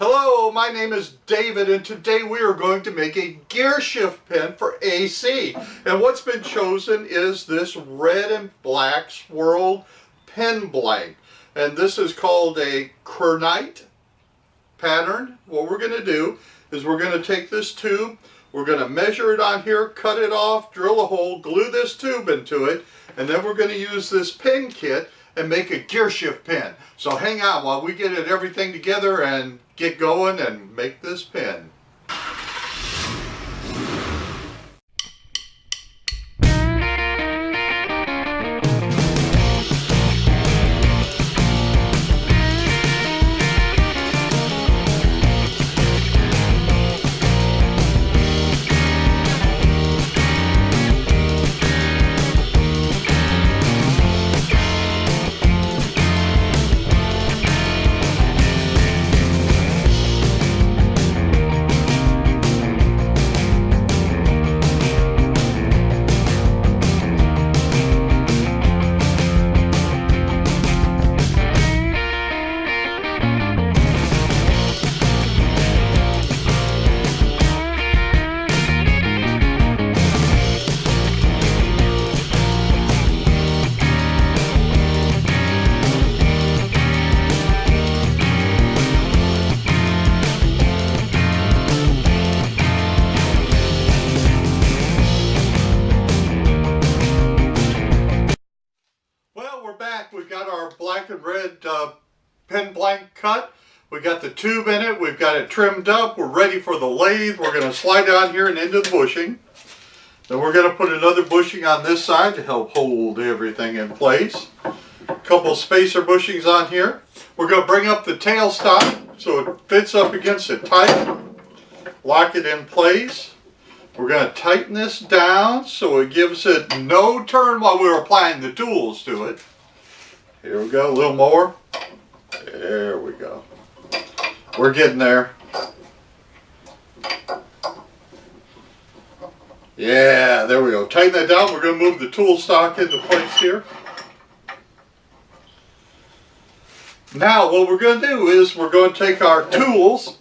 Hello, my name is David, and today we are going to make a gear shift pen for AC. And what's been chosen is this red and black swirled pen blank. And this is called a Kernite pattern. What we're going to do is we're going to take this tube, we're going to measure it on here, cut it off, drill a hole, glue this tube into it, and then we're going to use this pen kit and make a gear shift pen. So hang on while we get everything together and get going and make this pen. We've got our black and red pen blank cut. We got the tube in it. We've got it trimmed up. We're ready for the lathe. We're going to slide down here and into the bushing. Then we're going to put another bushing on this side to help hold everything in place. A couple spacer bushings on here. We're going to bring up the tailstock so it fits up against it tight. Lock it in place. We're going to tighten this down so it gives it no turn while we're applying the tools to it. Here we go, a little more. There we go. We're getting there. Yeah, there we go. Tighten that down. We're going to move the tool stock into place here. Now what we're going to do is we're going to take our tools.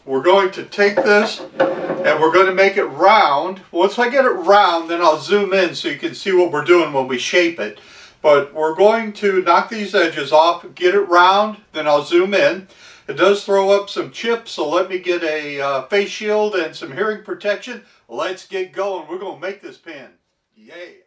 We're going to take this and we're going to make it round. Once I get it round, then I'll zoom in so you can see what we're doing when we shape it. But we're going to knock these edges off, get it round, then I'll zoom in. It does throw up some chips, so let me get a face shield and some hearing protection. Let's get going. We're going to make this pen. Yay!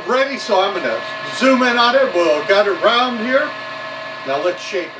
Ready, so I'm going to zoom in on it. We'll got it round here. Now let's shape it.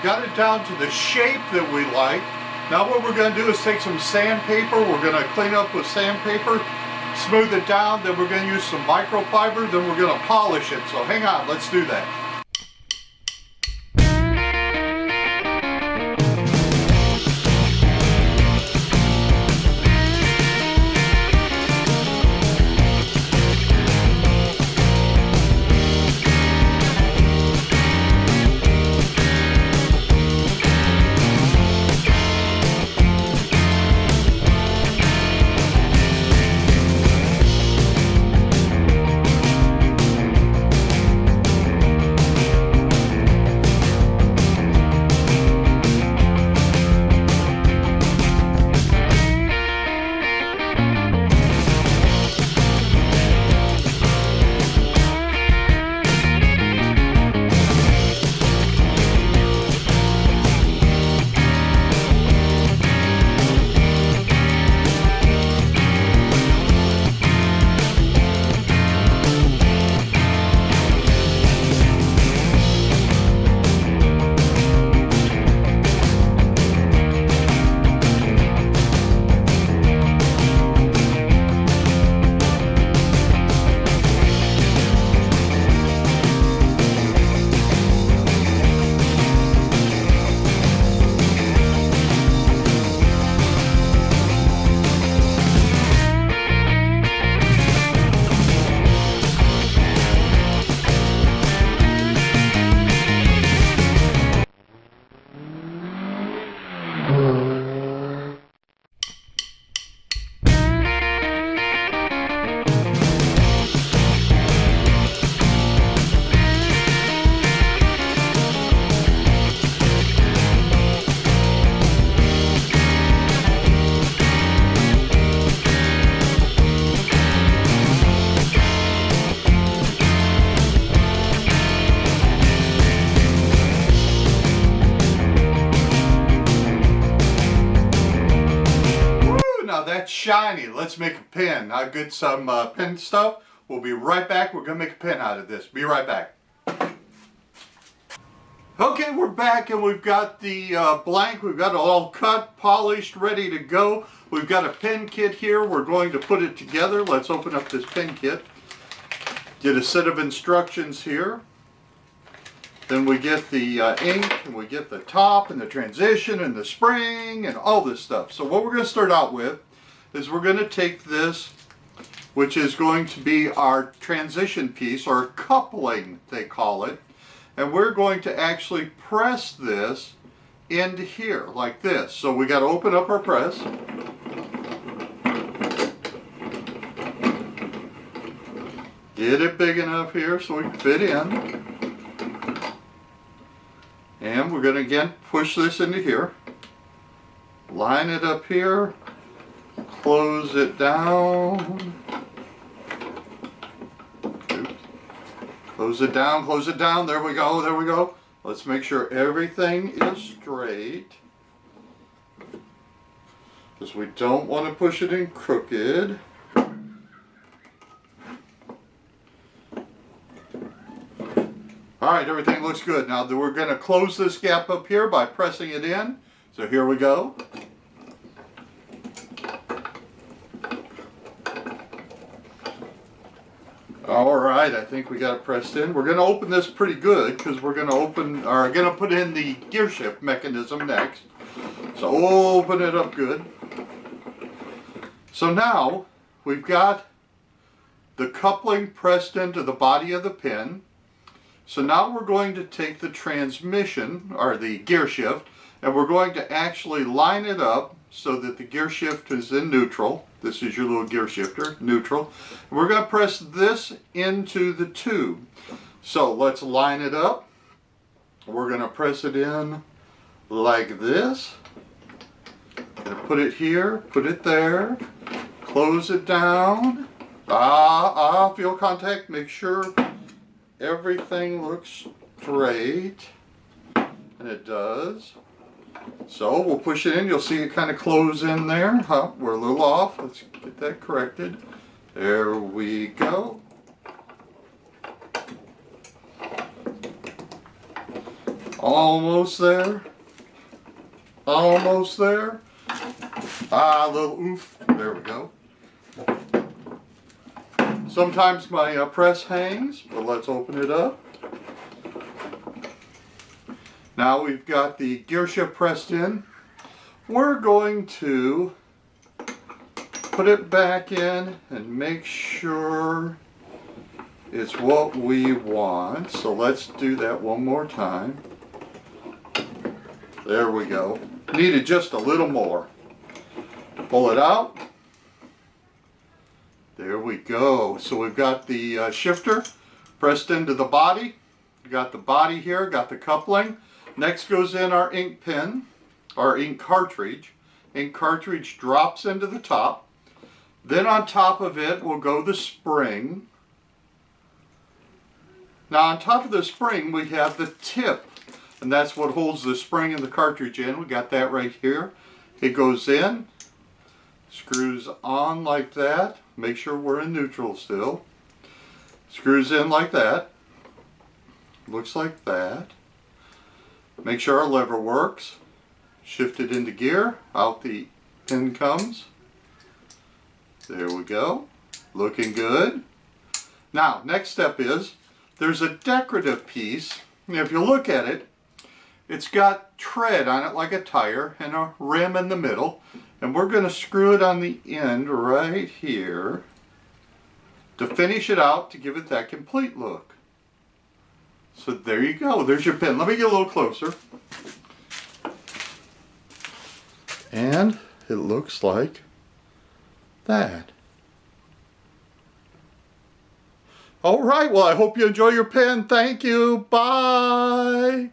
Got it down to the shape that we like. Now what we're going to do is take some sandpaper. We're going to clean up with sandpaper, smooth it down, then we're going to use some microfiber, then we're going to polish it. So hang on, let's do that. shiny. Let's make a pen. I'll get some pen stuff. We'll be right back. We're going to make a pen out of this. Be right back. Okay, we're back and we've got the blank. We've got it all cut, polished, ready to go. We've got a pen kit here. We're going to put it together. Let's open up this pen kit. Get a set of instructions here. Then we get the ink, and we get the top and the transition and the spring and all this stuff. So what we're going to start out with is we're going to take this, which is going to be our transition piece, or coupling they call it, and we're going to actually press this into here like this. So we got to open up our press. Get it big enough here so we can fit in. And we're going to again push this into here. Line it up here. Close it down. Oops. Close it down, close it down. There we go, there we go. Let's make sure everything is straight, because we don't want to push it in crooked. Alright, everything looks good. Now we're going to close this gap up here by pressing it in. So here we go. Alright, I think we got it pressed in. We're going to open this pretty good because we're going to put in the gearshift mechanism next. So open it up good. So now we've got the coupling pressed into the body of the pen. So now we're going to take the transmission, or the gear shift, and we're going to actually line it up so that the gear shift is in neutral. This is your little gear shifter, neutral. And we're going to press this into the tube. So let's line it up. We're going to press it in like this. Gonna put it here, put it there, close it down. Feel contact, make sure everything looks straight, and it does. So we'll push it in. You'll see it kind of close in there. We're a little off. Let's get that corrected. There we go. Almost there. Almost there. A little oof. There we go. Sometimes my press hangs, but let's open it up. Now we've got the gear shift pressed in. We're going to put it back in and make sure it's what we want. So let's do that one more time. There we go. Needed just a little more. Pull it out. There we go. So we've got the shifter pressed into the body. We got the body here, got the coupling. Next goes in our ink pen, our ink cartridge. Ink cartridge drops into the top. Then on top of it will go the spring. Now on top of the spring we have the tip, and that's what holds the spring and the cartridge in. We got that right here. It goes in, screws on like that. Make sure we're in neutral still. Screws in like that. Looks like that. Make sure our lever works. Shift it into gear. Out the pin comes. There we go. Looking good. Now, next step is, there's a decorative piece. If you look at it, it's got tread on it like a tire and a rim in the middle. And we're going to screw it on the end right here to finish it out, to give it that complete look. So there you go. There's your pen. Let me get a little closer. And it looks like that. All right. Well, I hope you enjoy your pen. Thank you. Bye.